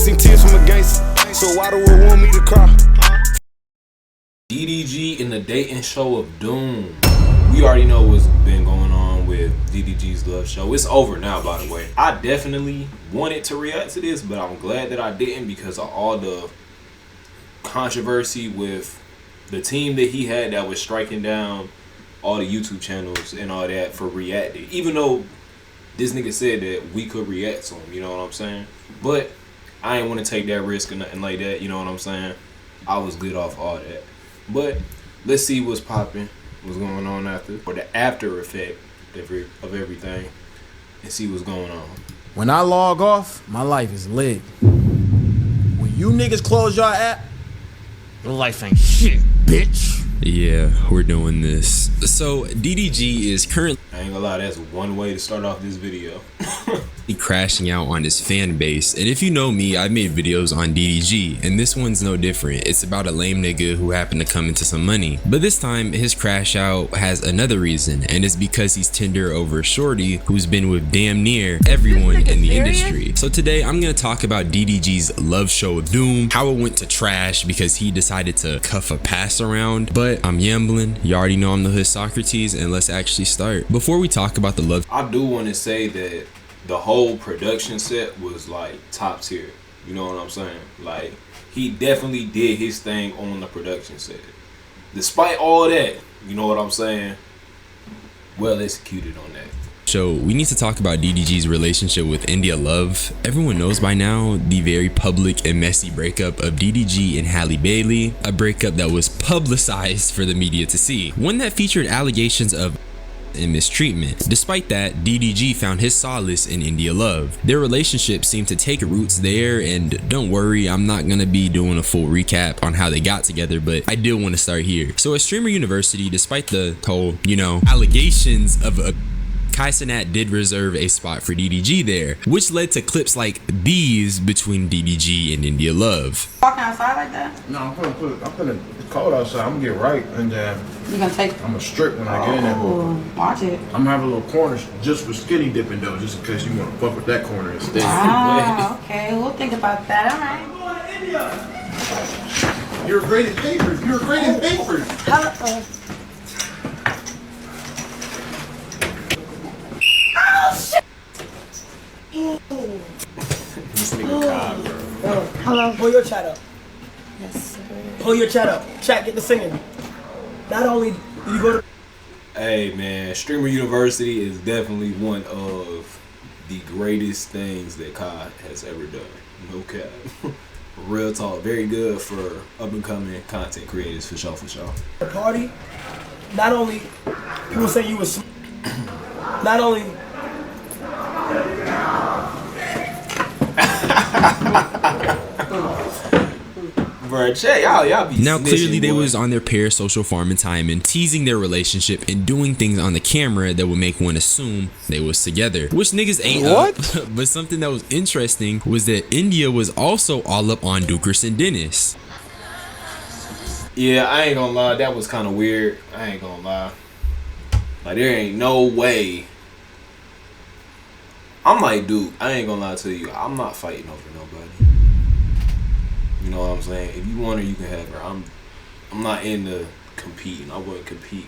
seen tears from a gangster, so why do it want me to cry? DDG in the dating show of doom. We already know what's been going on with DDG's Love show. It's over now, by the way. I definitely wanted to react to this, but I'm glad that I didn't because of all the controversy with the team that he had that was striking down all the YouTube channels and all that for reacting. Even though this nigga said that we could react to him, you know what I'm saying? But I ain't want to take that risk or nothing like that, you know what I'm saying? I was good off all that. But let's see what's popping, what's going on after, or the after effect of everything, and see what's going on. When I log off, my life is lit. When you niggas close your app, your life ain't shit, bitch. Yeah, we're doing this. So DDG is currently, I ain't gonna lie, that's one way to start off this video. crashing out on his fan base. And if you know me, I've made videos on DDG, and this one's no different. It's about a lame nigga who happened to come into some money. But this time, his crash out has another reason, and it's because he's tender over a shorty who's been with damn near everyone in the industry. So today, I'm gonna talk about DDG's Love show of doom, how it went to trash because he decided to cuff a pass around. But I'm yambling, you already know I'm the hood Socrates, and let's actually start. Before we talk about the love, I do want to say that the whole production set was like top tier. You know what I'm saying? Like, he definitely did his thing on the production set. Despite all that, you know what I'm saying? Well executed on that. So we need to talk about DDG's relationship with India Love. Everyone knows by now the very public and messy breakup of DDG and Halle Bailey, a breakup that was publicized for the media to see, one that featured allegations of and mistreatment. Despite that, DDG found his solace in India Love. Their relationship seemed to take roots there, and don't worry, I'm not gonna be doing a full recap on how they got together, but I did want to start here. So at Streamer University, despite the whole, allegations of a Kai Cenat did reserve a spot for DDG there, which led to clips like these between DDG and India Love. Walking outside like that? No, I'm putting it's cold outside. I'm gonna get right, and You gonna take? I'm gonna strip when I get in there. Watch it. I'm gonna have a little corner just for skinny dipping though, just in case you wanna fuck with that corner instead. Ah, okay. We'll think about that. All right. You're great at papers. You're great at papers. This nigga cobb, bro. Hello. Pull your chat up. Yes, sir. Pull your chat up. Chat, get the singing. Not only do you go to... Hey man, Streamer University is definitely one of the greatest things that Kai has ever done. No cap. Real talk. Very good for up and coming content creators for sure, for sure. the party, not only people say you was... Not only... Bro, check y'all be Now clearly snitching, they boy. was on their parasocial farming time and teasing their relationship and doing things on the camera that would make one assume they was together, which niggas ain't up. But something that was interesting was that India was also all up on Dukers and Dennis. Yeah, I ain't gonna lie, that was kind of weird. I ain't gonna lie. Like, there ain't no way. I'm like, dude, I ain't gonna lie to you. I'm not fighting over nobody. You know what I'm saying? If you want her, you can have her. I'm not into competing. I wouldn't compete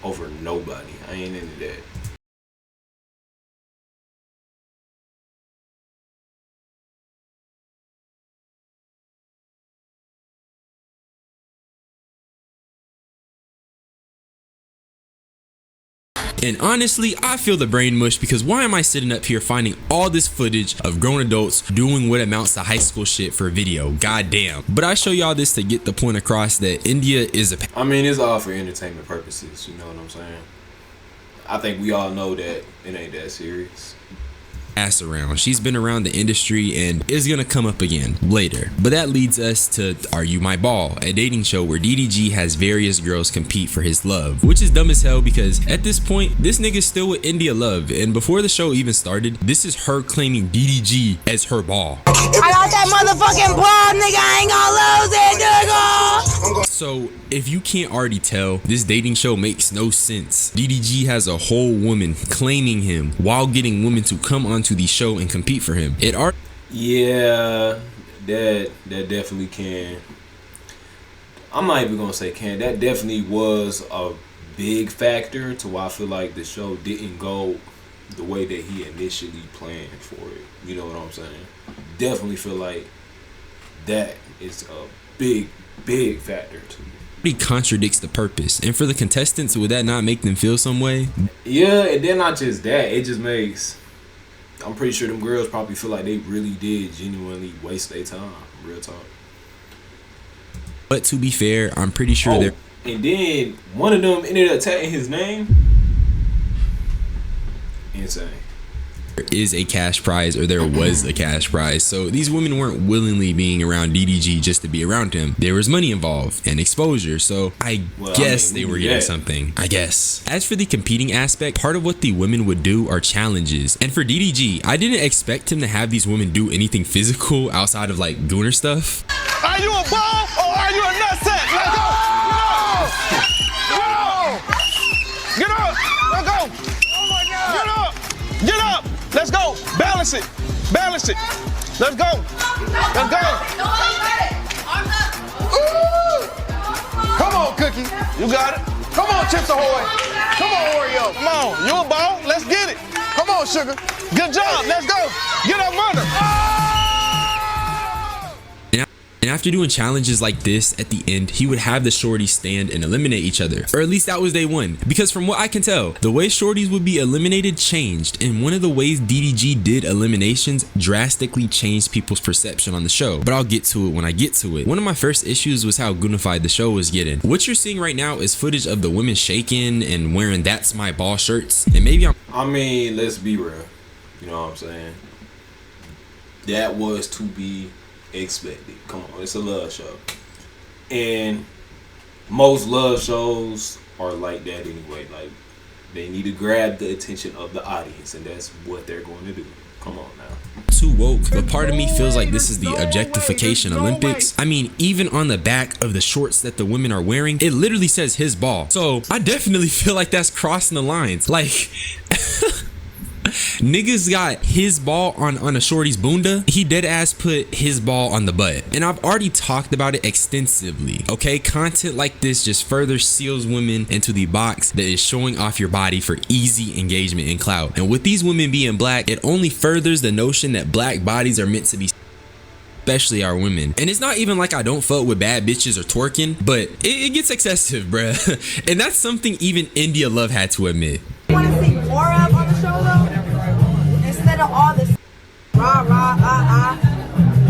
over nobody. I ain't into that. And honestly, I feel the brain mush because why am I sitting up here finding all this footage of grown adults doing what amounts to high school shit for a video? Goddamn. But I show y'all this to get the point across that India is a... I mean, it's all for entertainment purposes. You know what I'm saying? I think we all know that it ain't that serious. Ass around. She's been around the industry and is gonna come up again later. But that leads us to Are You My Ball, a dating show where DDG has various girls compete for his love, which is dumb as hell because at this point this nigga's still with India Love, and before the show even started, this is her claiming DDG as her ball. I got that motherfucking ball, nigga. I ain't gonna lose it, nigga. So if you can't already tell, this dating show makes no sense. DDG has a whole woman claiming him while getting women to come onto the show and compete for him. Yeah, that definitely can. I'm not even gonna say can. That definitely was a big factor to why I feel like the show didn't go the way that he initially planned for it. You know what I'm saying? Definitely feel like that is a big factor to me. It contradicts the purpose. And for the contestants, would that not make them feel some way? Yeah, and then not just that, it just makes, I'm pretty sure them girls probably feel like they really did genuinely waste their time. Real talk. But to be fair, I'm pretty sure they're... And then one of them ended up tagging his name. Insane. There is a cash prize, or there was a cash prize. So these women weren't willingly being around DDG just to be around him. There was money involved and exposure. So I guess they were getting something. I guess. As for the competing aspect, part of what the women would do are challenges. And for DDG, I didn't expect him to have these women do anything physical outside of like gooner stuff. Are you a ball or are you a nutsack? Let's go! Get up! Let's go! Oh my God! Get up! Get up! Let's go! Balance it! Balance it! Let's go! Let's go! Ooh. Come on, Cookie. You got it. Come on, Chips Ahoy. Come on, Oreo. Come on. You a ball. Let's get it. Come on, Sugar. Good job. Let's go. Get up under. And after doing challenges like this, at the end, he would have the shorties stand and eliminate each other. Or at least that was day one. Because from what I can tell, the way shorties would be eliminated changed. And one of the ways DDG did eliminations drastically changed people's perception on the show. But I'll get to it when I get to it. One of my first issues was how goonified the show was getting. What you're seeing right now is footage of the women shaking and wearing "That's My Ball" shirts. And maybe I mean, let's be real. You know what I'm saying? That was to be expected. Come on, it's a love show, and most love shows are like that anyway. Like, they need to grab the attention of the audience, and that's what they're going to do. Come on now. Too woke, but part of me feels like this is the Objectification Olympics. I mean, even on the back of the shorts that the women are wearing, it literally says "his ball." So I definitely feel like that's crossing the lines. Like niggas got "his ball" on a shorty's bunda. He dead ass put "his ball" on the butt. And I've already talked about it extensively. Okay, content like this just further seals women into the box that is showing off your body for easy engagement and clout. And with these women being black, it only furthers the notion that black bodies are meant to be, especially our women. And it's not even like I don't fuck with bad bitches or twerking, but it gets excessive, bruh. And that's something even India Love had to admit. You want to see more of on the show though? Instead of all this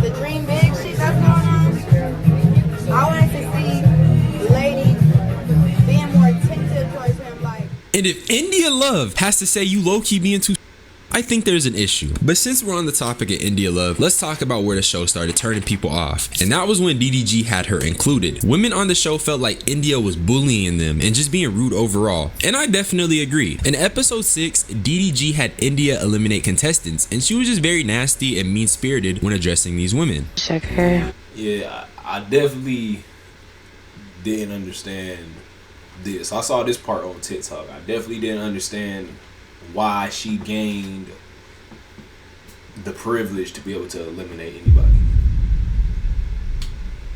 the dream big shit that's going on, I wanted to see ladies being more attentive towards him. Like, and if India Love has to say you low-key being too, I think there's an issue. But since we're on the topic of India Love, let's talk about where the show started turning people off. And that was when DDG had her included. Women on the show felt like India was bullying them and just being rude overall. And I definitely agree. In episode 6, DDG had India eliminate contestants, and she was just very nasty and mean-spirited when addressing these women. check her. Yeah, I definitely didn't understand this. I saw this part on TikTok. I definitely didn't understand why she gained the privilege to be able to eliminate anybody.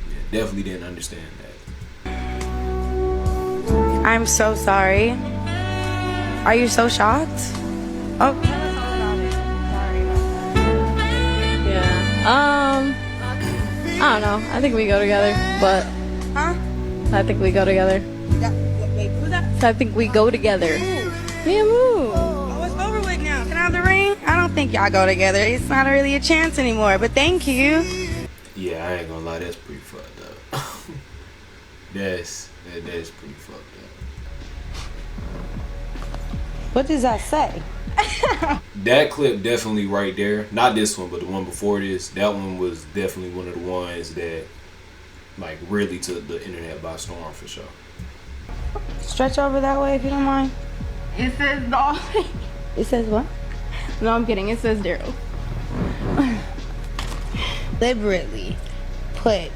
Yeah, definitely didn't understand that. I'm so sorry. Are you so shocked? Oh. Yeah. I don't know. I think we go together, but I think we go together. Wait, who's that? I think we go together. Me and Moo. Oh, it's over with now. Can I have the ring? I don't think y'all go together. It's not really a chance anymore, but thank you. Yeah, I ain't gonna lie, that's pretty fucked up. that's pretty fucked up. What does that say? That clip definitely right there. Not this one, but the one before this. That one was definitely one of the ones that like really took the internet by storm for sure. Stretch over that way if you don't mind. It says no. It says what? No, I'm kidding. It says Daryl. Deliberately put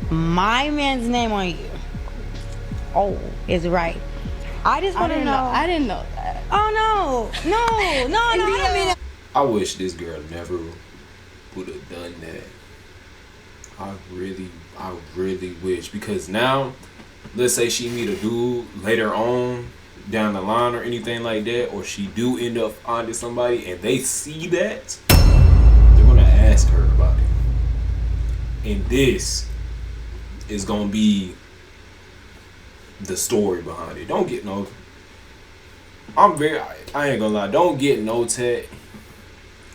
my man's name on you. Oh, is right. I just want to know. I didn't know that. Oh no, I don't mean that. I wish this girl never would have done that. I really wish, because now, let's say she meet a dude later on down the line or anything like that, or she do end up finding somebody and they see that, they're gonna ask her about it. And this is gonna be the story behind it. Don't get no, I ain't gonna lie, don't get no tat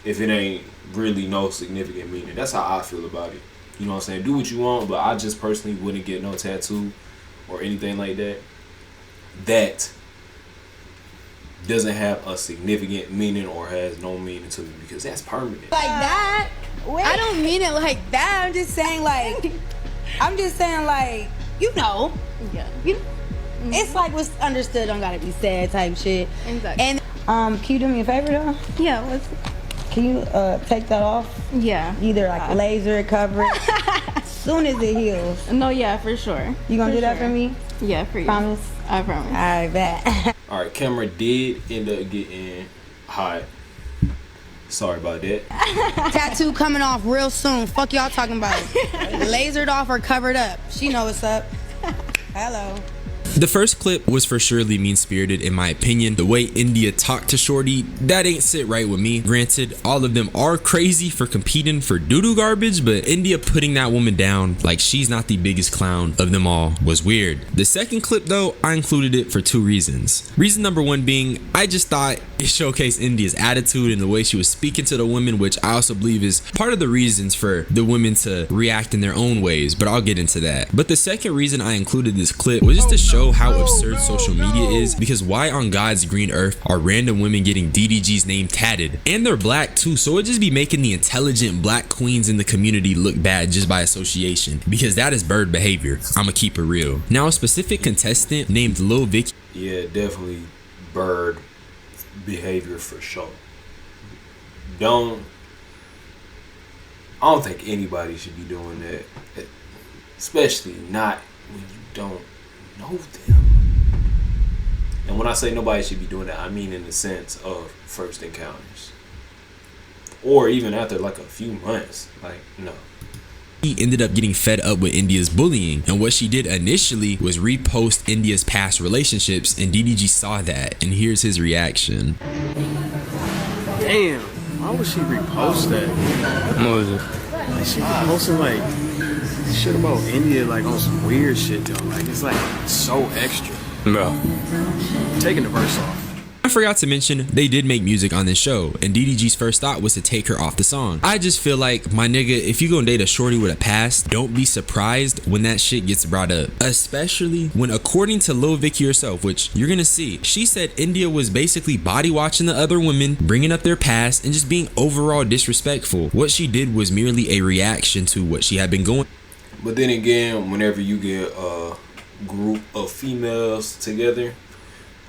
if it ain't really no significant meaning. That's how I feel about it. You know what I'm saying? Do what you want, but I just personally wouldn't get no tattoo or anything like that that doesn't have a significant meaning or has no meaning to me, because that's permanent. Like that? I don't mean it like that. I'm just saying like, you know. Yeah. It's like what's understood don't gotta be said type shit. Exactly. And can you do me a favor though? Yeah. Can you take that off? Yeah. Either like laser it, cover it. As soon as it heals. No, yeah, for sure. You gonna do that for me? Yeah, for you. Promise? I promise. I bet. Alright, camera did end up getting hot. Sorry about that. Tattoo coming off real soon. Fuck y'all talking about. Lasered off or covered up. She know what's up. Hello. The first clip was for surely mean-spirited in my opinion. The way India talked to Shorty, that ain't sit right with me. Granted, all of them are crazy for competing for doo-doo garbage, but India putting that woman down like she's not the biggest clown of them all was weird. The second clip though, I included it for two reasons. Reason number one being, I just thought it showcased India's attitude and the way she was speaking to the women, which I also believe is part of the reasons for the women to react in their own ways, but I'll get into that. But the second reason I included this clip was just to show how absurd social media is, because why on God's green earth are random women getting DDG's name tatted? And they're black too, so it just be making the intelligent black queens in the community look bad just by association, because that is bird behavior. I'ma keep it real. Now a specific contestant named Lil Vicky. Yeah, definitely bird behavior for sure. I don't think anybody should be doing that, especially not when you don't know them. And when I say nobody should be doing that, I mean in the sense of first encounters, or even after like a few months. Like, no. He ended up getting fed up with India's bullying, and what she did initially was repost India's past relationships, and DDG saw that, and here's his reaction. Damn, why would she repost that? What was it? Like, she posting like shit about India like on some weird shit though. Like it's like so extra. Bro. Taking the verse off. I forgot to mention, they did make music on this show, and DDG's first thought was to take her off the song. I just feel like, my nigga, if you gonna date a shorty with a past, don't be surprised when that shit gets brought up. Especially when, according to Lil Vicky herself, which you're gonna see, she said India was basically body watching the other women, bringing up their past, and just being overall disrespectful. What she did was merely a reaction to what she had been going. But then again, whenever you get a group of females together,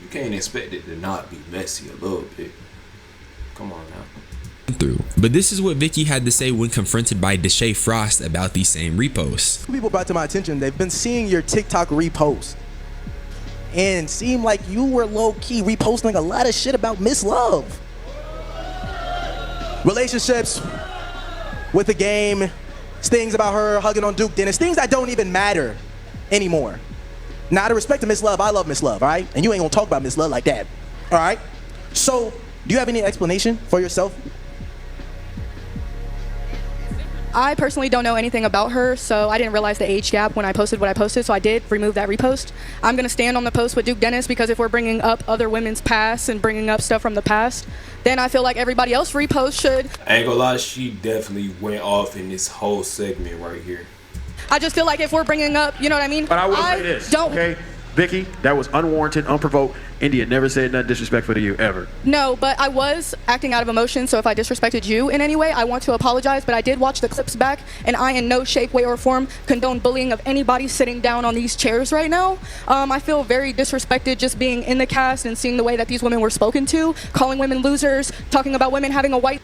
you can't expect it to not be messy a little bit. Come on now. Through. But this is what Vicky had to say when confronted by Deshae Frost about these same reposts. People brought to my attention, they've been seeing your TikTok reposts and seemed like you were low-key reposting a lot of shit about Miss Love. Relationships with the game, things about her hugging on Duke Dennis, things that don't even matter anymore. Now, out of respect to Miss Love, I love Miss Love, all right? And you ain't gonna talk about Miss Love like that, all right? So, do you have any explanation for yourself? I personally don't know anything about her, so I didn't realize the age gap when I posted what I posted, so I did remove that repost. I'm gonna stand on the post with Duke Dennis, because if we're bringing up other women's past and bringing up stuff from the past, then I feel like everybody else repost should. I ain't gonna lie, she definitely went off in this whole segment right here. I just feel like if we're bringing up, you know what I mean? But I will say this, okay? Vicky, that was unwarranted, unprovoked. India never said nothing disrespectful to you, ever. No, but I was acting out of emotion, so if I disrespected you in any way, I want to apologize, but I did watch the clips back, and I in no shape, way, or form condone bullying of anybody sitting down on these chairs right now. I feel very disrespected just being in the cast and seeing the way that these women were spoken to, calling women losers, talking about women having a white...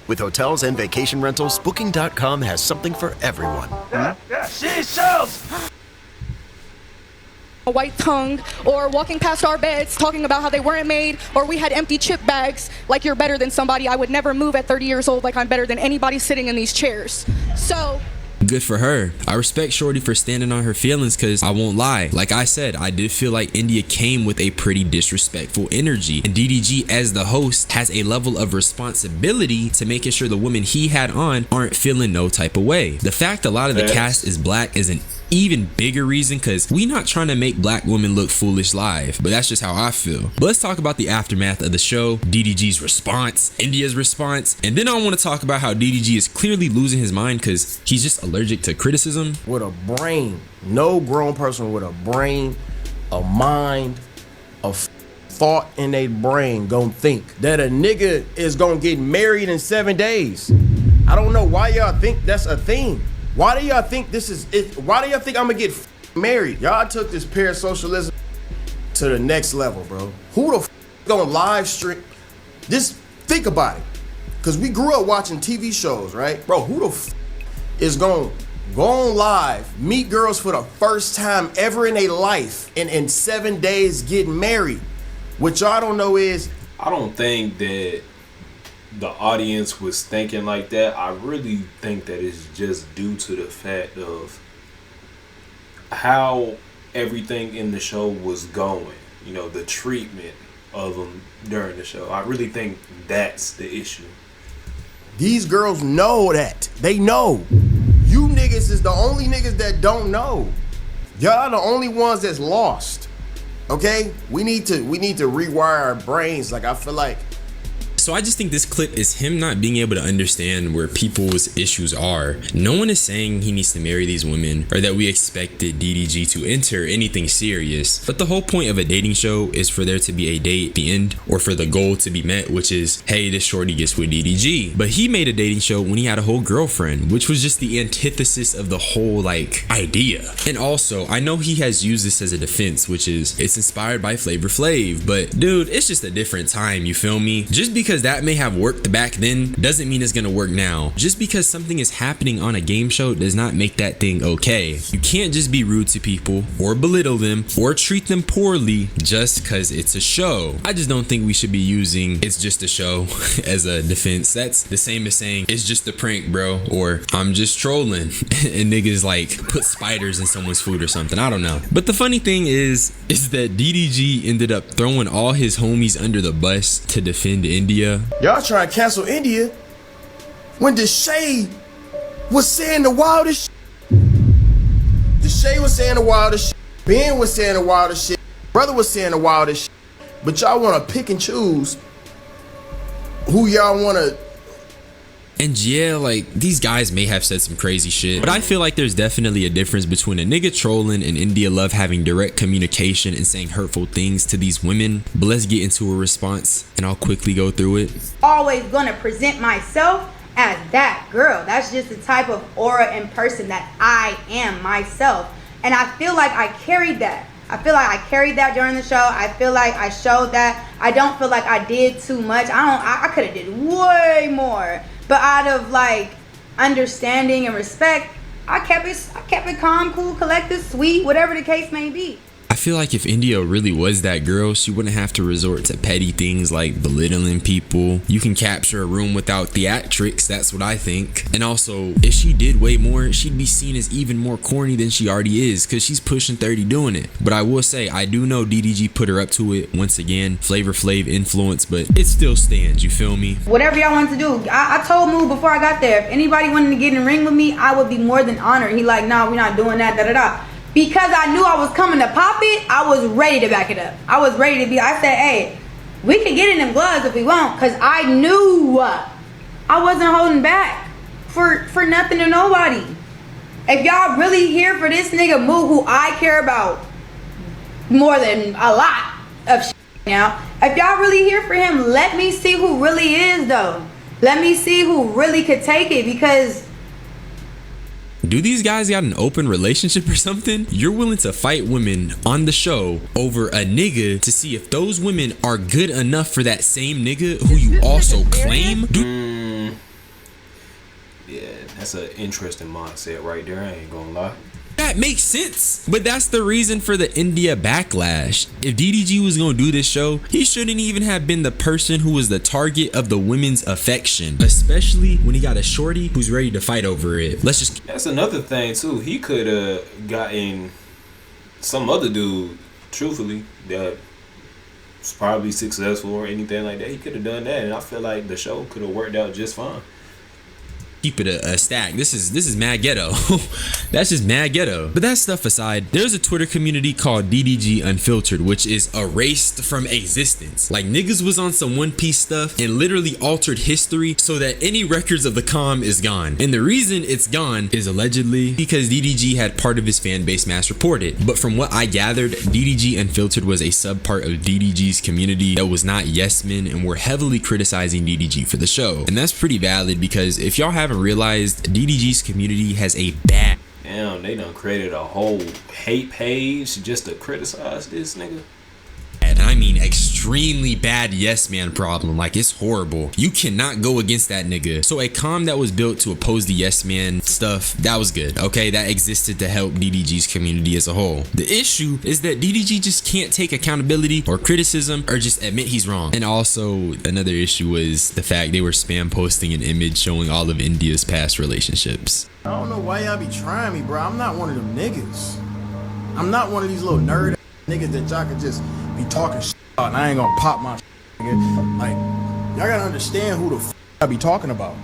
With hotels and vacation rentals, Booking.com has something for everyone. She sells! a white tongue, or walking past our beds talking about how they weren't made, or we had empty chip bags, like you're better than somebody. I would never move at 30 years old like I'm better than anybody sitting in these chairs. So good for her. I respect Shorty for standing on her feelings, because I won't lie, like I said, I did feel like India came with a pretty disrespectful energy, and DDG as the host has a level of responsibility to making sure the women he had on aren't feeling no type of way. The fact a lot of the cast is black is an even bigger reason, because we not trying to make black women look foolish live, but that's just how I feel. But let's talk about the aftermath of the show, DDG's response, India's response, and then I want to talk about how DDG is clearly losing his mind because he's just allergic to criticism. With a brain, no grown person with a brain, a mind, a thought in their brain gonna think that a nigga is gonna get married in 7 days. I don't know why y'all think that's a thing. Why do y'all think this is it? Why do y'all think I'm gonna get married? Y'all took this parasocialism to the next level, bro. Who the gonna live stream? Just think about it. Cause we grew up watching TV shows, right? Bro, who the is gonna go on live, meet girls for the first time ever in their life, and in 7 days get married? What y'all don't know is, I don't think that the audience was thinking like that. I really think that it's just due to the fact of how everything in the show was going. You know, the treatment of them during the show. I really think that's the issue. These girls know that. They know. You niggas is the only niggas that don't know. Y'all the only ones that's lost. Okay? We need to rewire our brains. Like, I feel like, So I just think this clip is him not being able to understand where people's issues are. No one is saying he needs to marry these women or that we expected DDG to enter anything serious. But the whole point of a dating show is for there to be a date at the end, or for the goal to be met, which is, hey, this shorty gets with DDG. But he made a dating show when he had a whole girlfriend, which was just the antithesis of the whole like idea. And also, I know he has used this as a defense, which is it's inspired by Flavor Flav, but dude, it's just a different time, you feel me? Just because that may have worked back then doesn't mean it's gonna work now. Just because something is happening on a game show does not make that thing okay. You can't just be rude to people or belittle them or treat them poorly just because it's a show. I just don't think we should be using "it's just a show" as a defense. That's the same as saying "it's just a prank, bro," or "I'm just trolling," and niggas like put spiders in someone's food or something. I don't know. But the funny thing is that DDG ended up throwing all his homies under the bus to defend India. y'all trying to cancel India when Deshae was saying the wildest shit. Deshae was saying the wildest shit. Ben was saying the wildest shit. Brother was saying the wildest shit. But y'all want to pick and choose who y'all want to. And yeah, like, these guys may have said some crazy shit, but I feel like there's definitely a difference between a nigga trolling and India Love having direct communication and saying hurtful things to these women. But let's get into a response and I'll quickly go through it. Always gonna present myself as that girl. That's just the type of aura and person that I am myself. And I feel like I carried that. I feel like I carried that during the show. I feel like I showed that. I don't feel like I did too much. I could have did way more. But out of like understanding and respect, I kept it calm, cool, collected, sweet, whatever the case may be. I feel like if India really was that girl, she wouldn't have to resort to petty things like belittling people. You can capture a room without theatrics, that's what I think. And also, if she did way more, she'd be seen as even more corny than she already is, because she's pushing 30 doing it. But I will say, I do know DDG put her up to it. Once again, Flavor Flav influence, but it still stands, you feel me? Whatever y'all want to do. I told Moo before I got there, if anybody wanted to get in the ring with me, I would be more than honored. He like, nah, we're not doing that, da-da-da. Because I knew I was coming to pop it, I was ready to back it up. I was ready to be, I said, hey, we can get in them gloves if we want, because I knew I wasn't holding back for nothing or nobody. If y'all really here for this nigga Moo, who I care about more than a lot of shit now, if y'all really here for him, let me see who really is though. Let me see who really could take it, because do these guys got an open relationship or something? You're willing to fight women on the show over a nigga to see if those women are good enough for that same nigga who you also claim? Yeah, that's an interesting mindset right there, I ain't gonna lie. that makes sense. But that's the reason for the India backlash. If DDG was gonna do this show, he shouldn't even have been the person who was the target of the women's affection, especially when he got a shorty who's ready to fight over it. That's another thing too. He could have gotten some other dude, truthfully, that was probably successful or anything like that. He could have done that, and I feel like the show could have worked out just fine. Keep it a stack. This is mad ghetto. That's just mad ghetto. But that stuff aside, there's a Twitter community called DDG Unfiltered, which is erased from existence. Like, niggas was on some One Piece stuff and literally altered history so that any records of the calm is gone. And the reason it's gone is allegedly because DDG had part of his fan base mass reported. But from what I gathered, DDG Unfiltered was a subpart of DDG's community that was not yes men and were heavily criticizing DDG for the show. And that's pretty valid, because if y'all haven't realized, DDG's community has a bad. Damn, they done created a whole hate page just to criticize this nigga. And I mean extremely bad yes man problem. Like, it's horrible. You cannot go against that nigga. So a comm that was built to oppose the yes man stuff, that was good. Okay, that existed to help DDG's community as a whole. The issue is that DDG just can't take accountability or criticism or just admit he's wrong. And also another issue was the fact they were spam posting an image showing all of India's past relationships. I don't know why y'all be trying me, bro. I'm not one of them niggas. I'm not one of these little nerd niggas that y'all can just be talking shit about and I ain't gonna pop my shit, nigga. Like, y'all gotta understand who the f I be talking about.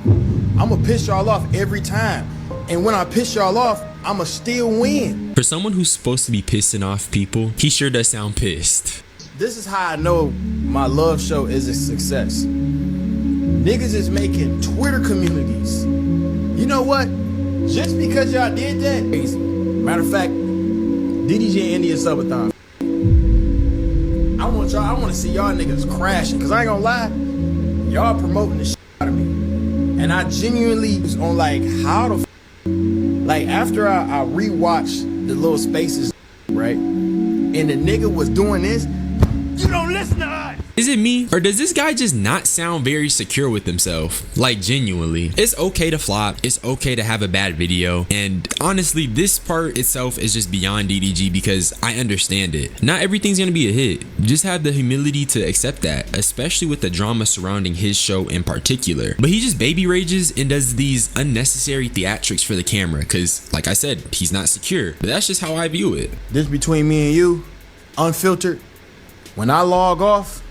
I'ma piss y'all off every time. And when I piss y'all off, I'ma still win. For someone who's supposed to be pissing off people, he sure does sound pissed. This is how I know my love show is a success. Niggas is making Twitter communities. You know what? Just because y'all did that, matter of fact, DDG and India Subathon. I want to see y'all niggas crashing, cause I ain't gonna lie, y'all promoting the shit out of me, and I genuinely was on like, how the like, after I rewatched the little spaces, right, and the nigga was doing this, you don't listen to us. Is it me, or does this guy just not sound very secure with himself? Like, genuinely. It's okay to flop, it's okay to have a bad video, and honestly, this part itself is just beyond DDG because I understand it. Not everything's gonna be a hit. Just have the humility to accept that, especially with the drama surrounding his show in particular. But he just baby rages and does these unnecessary theatrics for the camera because, like I said, he's not secure. But that's just how I view it. This between me and you, unfiltered, when I log off,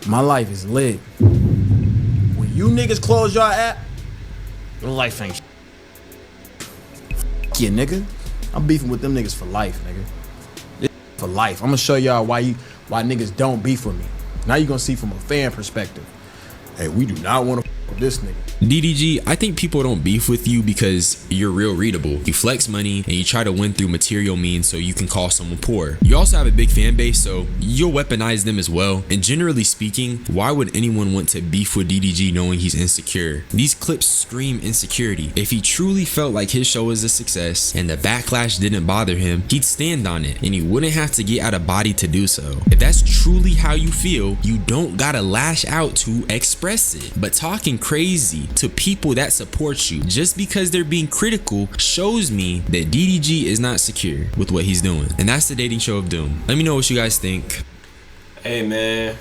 my life is lit. When you niggas close your app, your life ain't yeah, nigga. I'm beefing with them niggas for life, nigga. This for life. I'm gonna show y'all why niggas don't beef with me. Now you gonna see from a fan perspective. Hey, we do not want to with this nigga. DDG, I think people don't beef with you because you're real readable. You flex money and you try to win through material means so you can call someone poor. You also have a big fan base, so you'll weaponize them as well. And generally speaking, why would anyone want to beef with DDG knowing he's insecure? These clips scream insecurity. If he truly felt like his show was a success and the backlash didn't bother him, he'd stand on it and he wouldn't have to get out of body to do so. If that's truly how you feel, you don't gotta lash out to express it. But talking crazy to people that support you just because they're being critical shows me that DDG is not secure with what he's doing. And that's the dating show of doom. Let me know what you guys think. Hey man,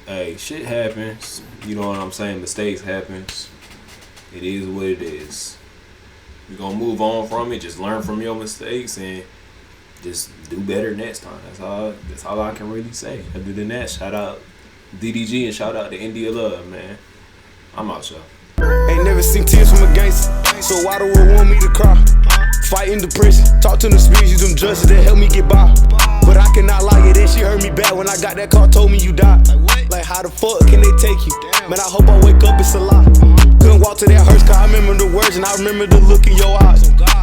hey, shit happens, you know what I'm saying, mistakes happens. It is what it is. You're gonna move on from it, just learn from your mistakes and just do better next time. That's all I can really say. Other than that, shout out DDG and shout out to India Love, man. I'm out, y'all. Ain't never seen tears from a gangster, so why the world want me to cry? Fighting depression, talk to the spirits, use them judges that help me get by. But I cannot lie, it, and she heard me bad when I got that call, told me you died. Like how the fuck can they take you? Man, I hope I wake up, it's a lie. Couldn't walk to that hearse car, I remember the words and I remember the look in your eyes.